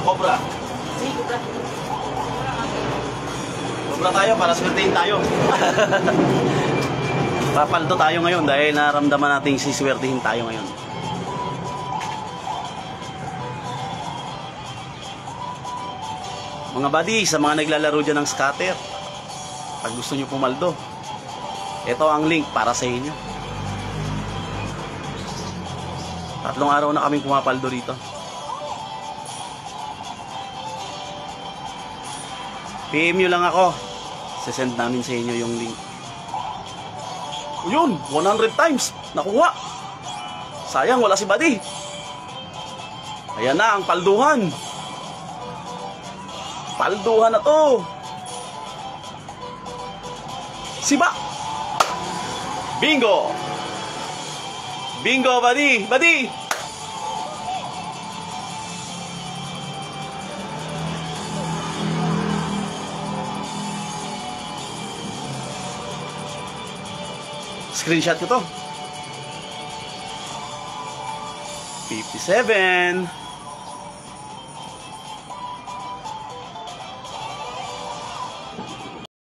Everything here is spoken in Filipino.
Cobra. Si Cobra. Cobra tayo para swertein tayo. Papaldo tayo ngayon dahil naramdaman natin siswertihin tayo ngayon. Mga buddy, sa mga naglalaro dyan ng scatter, pag gusto nyo pumaldo, ito ang link para sa inyo. 3 araw na kaming pumapaldo rito. PM nyo lang ako, sisend namin sa inyo yung link. Yun, 100 times nakuha. Sayang wala si buddy. Ayan na ang palduhan. Palduhan na to. Siba. Bingo. Bingo, buddy. Buddy. Screenshot ko to. 57.